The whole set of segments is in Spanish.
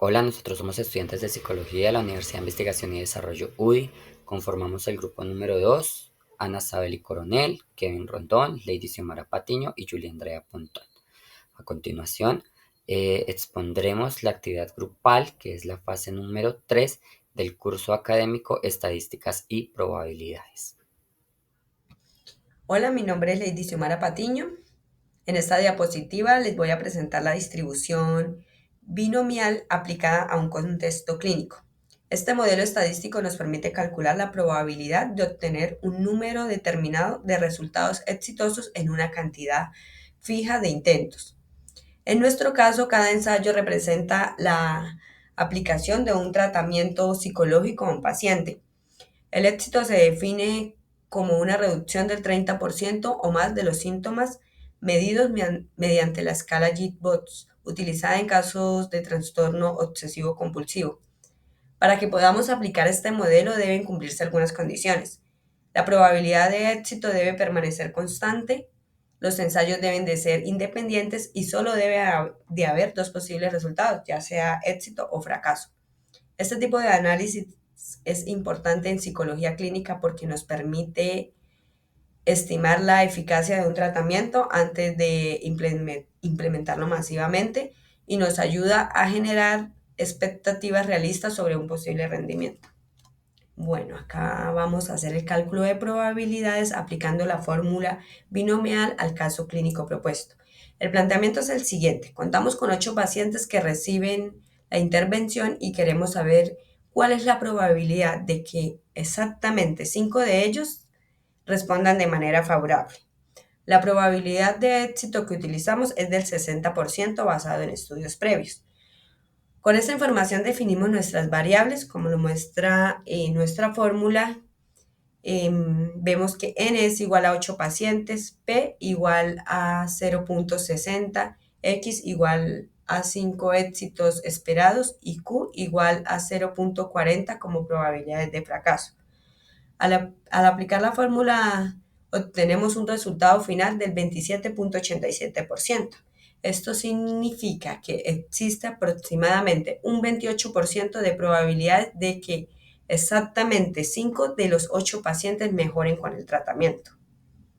Hola, nosotros somos estudiantes de Psicología de la Universidad de Investigación y Desarrollo UDI. Conformamos el grupo número 2, Ana Sabeli Coronel, Kevin Rondón, Lady Xiomara Patiño y Julia Andrea Pontón. A continuación, expondremos la actividad grupal, que es la fase número 3 del curso académico Estadísticas y Probabilidades. Hola, mi nombre es Lady Xiomara Patiño. En esta diapositiva les voy a presentar la distribución binomial aplicada a un contexto clínico. Este modelo estadístico nos permite calcular la probabilidad de obtener un número determinado de resultados exitosos en una cantidad fija de intentos. En nuestro caso, cada ensayo representa la aplicación de un tratamiento psicológico a un paciente. El éxito se define como una reducción del 30% o más de los síntomas medidos mediante la escala Jitbox, utilizada en casos de trastorno obsesivo compulsivo. Para que podamos aplicar este modelo deben cumplirse algunas condiciones. La probabilidad de éxito debe permanecer constante, los ensayos deben de ser independientes y solo debe de haber dos posibles resultados, ya sea éxito o fracaso. Este tipo de análisis es importante en psicología clínica porque nos permite estimar la eficacia de un tratamiento antes de implementarlo masivamente y nos ayuda a generar expectativas realistas sobre un posible rendimiento. Bueno, acá vamos a hacer el cálculo de probabilidades aplicando la fórmula binomial al caso clínico propuesto. El planteamiento es el siguiente. Contamos con 8 pacientes que reciben la intervención y queremos saber cuál es la probabilidad de que exactamente 5 de ellos respondan de manera favorable. La probabilidad de éxito que utilizamos es del 60% basado en estudios previos. Con esta información definimos nuestras variables, como lo muestra nuestra fórmula. Vemos que n es igual a 8 pacientes, p igual a 0.60, x igual a 5 éxitos esperados y q igual a 0.40 como probabilidades de fracaso. Al aplicar la fórmula obtenemos un resultado final del 27.87%. Esto significa que existe aproximadamente un 28% de probabilidad de que exactamente 5 de los 8 pacientes mejoren con el tratamiento.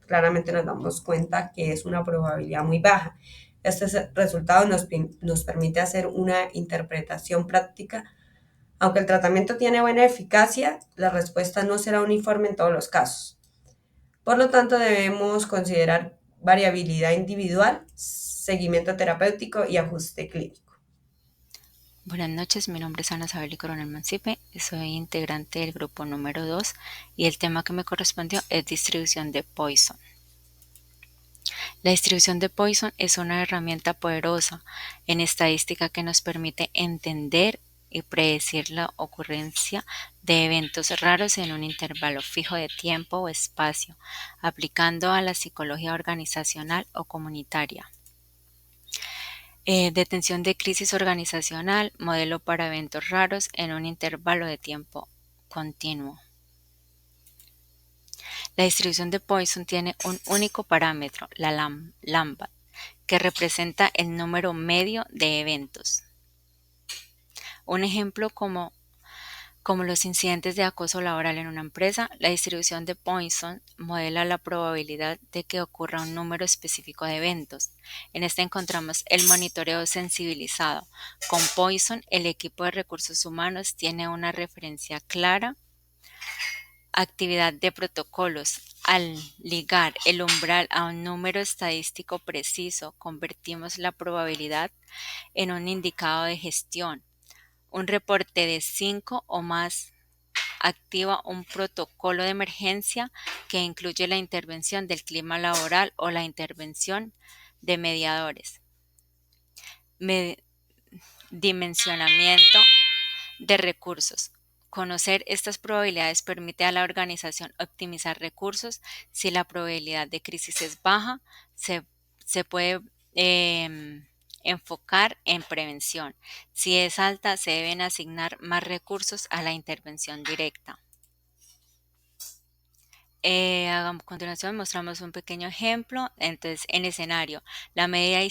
Claramente nos damos cuenta que es una probabilidad muy baja. Este resultado nos permite hacer una interpretación práctica. Aunque el tratamiento tiene buena eficacia, la respuesta no será uniforme en todos los casos. Por lo tanto, debemos considerar variabilidad individual, seguimiento terapéutico y ajuste clínico. Buenas noches, mi nombre es Ana Sabeli Coronel Mancipe, soy integrante del grupo número 2 y el tema que me correspondió es distribución de Poisson. La distribución de Poisson es una herramienta poderosa en estadística que nos permite entender y predecir la ocurrencia de eventos raros en un intervalo fijo de tiempo o espacio, aplicando a la psicología organizacional o comunitaria. Detención de crisis organizacional, modelo para eventos raros en un intervalo de tiempo continuo. La distribución de Poisson tiene un único parámetro, la lambda, que representa el número medio de eventos. Un ejemplo como los incidentes de acoso laboral en una empresa, la distribución de Poisson modela la probabilidad de que ocurra un número específico de eventos. En este encontramos el monitoreo sensibilizado. Con Poisson, el equipo de recursos humanos tiene una referencia clara, actividad de protocolos. Al ligar el umbral a un número estadístico preciso, convertimos la probabilidad en un indicador de gestión. Un reporte de 5 o más activa un protocolo de emergencia que incluye la intervención del clima laboral o la intervención de mediadores. Dimensionamiento de recursos. Conocer estas probabilidades permite a la organización optimizar recursos. Si la probabilidad de crisis es baja, se puede enfocar en prevención. Si es alta, se deben asignar más recursos a la intervención directa. A continuación mostramos un pequeño ejemplo. Entonces, en escenario, la media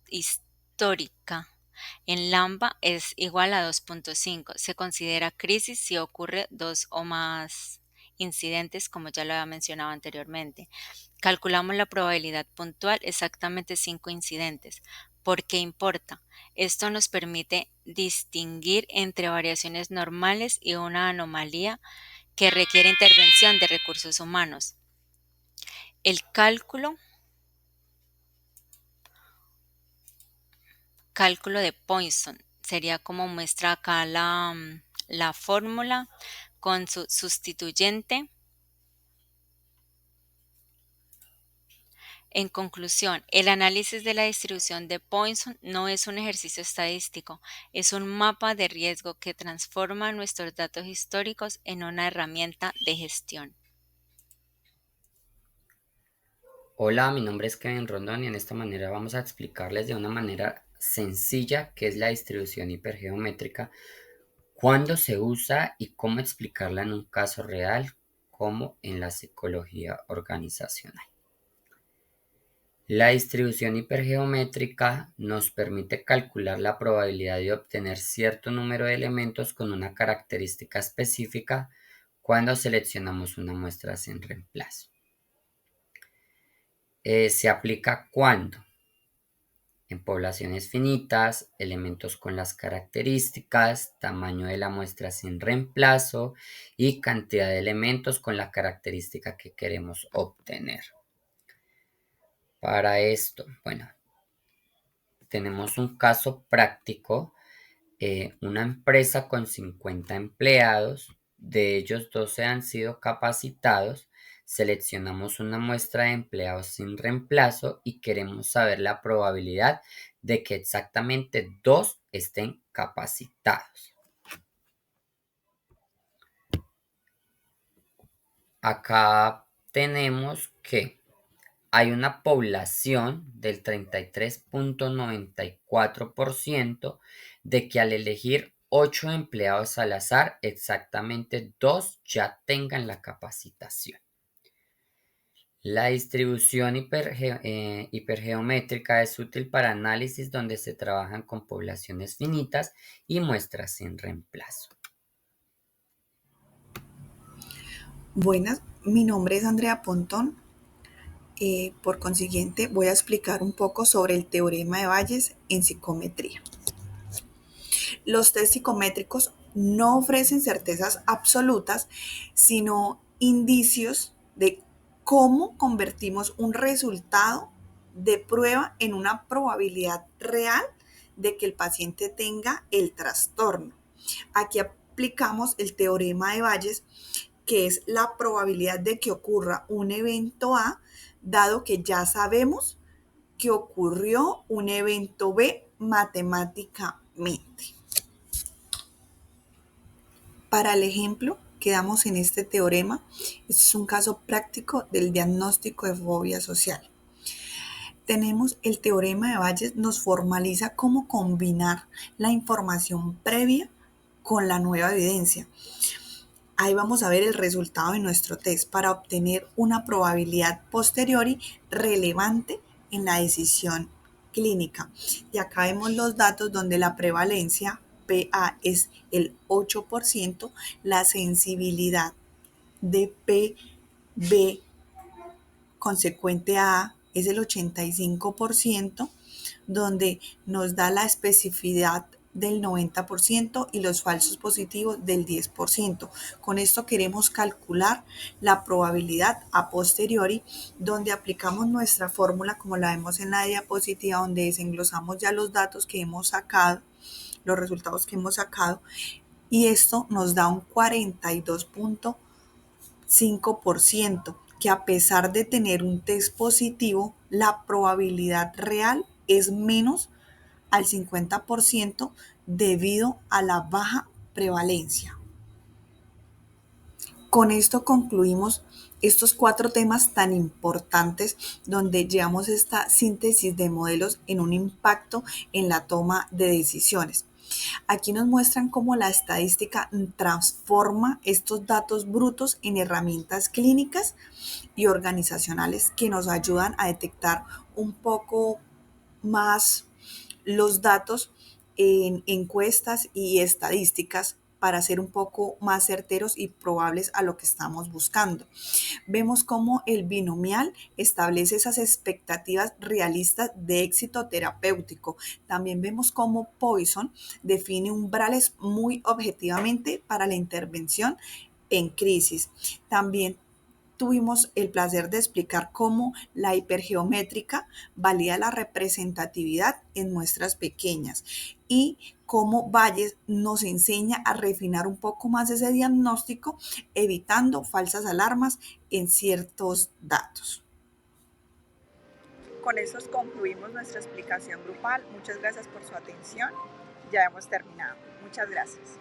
histórica En Lambda es igual a 2.5. Se considera crisis si ocurre 2 o más incidentes, como ya lo había mencionado anteriormente. Calculamos la probabilidad puntual, exactamente 5 incidentes. ¿Por qué importa? Esto nos permite distinguir entre variaciones normales y una anomalía que requiere intervención de recursos humanos. El cálculo de Poisson sería como muestra acá la fórmula con su sustituyente. En conclusión, el análisis de la distribución de Poisson no es un ejercicio estadístico, es un mapa de riesgo que transforma nuestros datos históricos en una herramienta de gestión. Hola, mi nombre es Kevin Rondón y en esta manera vamos a explicarles de una manera sencilla qué es la distribución hipergeométrica, cuándo se usa y cómo explicarla en un caso real, como en la psicología organizacional. La distribución hipergeométrica nos permite calcular la probabilidad de obtener cierto número de elementos con una característica específica cuando seleccionamos una muestra sin reemplazo. Se aplica cuando en poblaciones finitas, elementos con las características, tamaño de la muestra sin reemplazo y cantidad de elementos con la característica que queremos obtener. Para esto, bueno, tenemos un caso práctico, una empresa con 50 empleados, de ellos 12 han sido capacitados. Seleccionamos una muestra de empleados sin reemplazo y queremos saber la probabilidad de que exactamente 2 estén capacitados. Acá tenemos que hay una población del 33.94% de que al elegir 8 empleados al azar, exactamente 2 ya tengan la capacitación. La distribución hipergeométrica es útil para análisis donde se trabajan con poblaciones finitas y muestras sin reemplazo. Buenas, mi nombre es Andrea Pontón. Por consiguiente, voy a explicar un poco sobre el teorema de Bayes en psicometría. Los test psicométricos no ofrecen certezas absolutas, sino indicios de cómo convertimos un resultado de prueba en una probabilidad real de que el paciente tenga el trastorno. Aquí aplicamos el teorema de Bayes, que es la probabilidad de que ocurra un evento A, dado que ya sabemos que ocurrió un evento B matemáticamente. Para el ejemplo que damos en este teorema, este es un caso práctico del diagnóstico de fobia social. Tenemos el teorema de Bayes, nos formaliza cómo combinar la información previa con la nueva evidencia. Ahí vamos a ver el resultado de nuestro test para obtener una probabilidad posteriori relevante en la decisión clínica. Y acá vemos los datos donde la prevalencia PA es el 8%, la sensibilidad de PB consecuente a A es el 85%, donde nos da la especificidad del 90% y los falsos positivos del 10%. Con esto queremos calcular la probabilidad a posteriori, donde aplicamos nuestra fórmula como la vemos en la diapositiva, donde desenglosamos ya los datos que hemos sacado, los resultados que hemos sacado, y esto nos da un 42.5%, que a pesar de tener un test positivo, la probabilidad real es menos al 50% debido a la baja prevalencia. Con esto concluimos estos 4 temas tan importantes donde llevamos esta síntesis de modelos en un impacto en la toma de decisiones. Aquí nos muestran cómo la estadística transforma estos datos brutos en herramientas clínicas y organizacionales que nos ayudan a detectar un poco más los datos en encuestas y estadísticas para ser un poco más certeros y probables a lo que estamos buscando. Vemos cómo el binomial establece esas expectativas realistas de éxito terapéutico. También vemos cómo Poisson define umbrales muy objetivamente para la intervención en crisis. También tuvimos el placer de explicar cómo la hipergeométrica valida la representatividad en muestras pequeñas y cómo Bayes nos enseña a refinar un poco más ese diagnóstico, evitando falsas alarmas en ciertos datos. Con eso concluimos nuestra explicación grupal. Muchas gracias por su atención. Ya hemos terminado. Muchas gracias.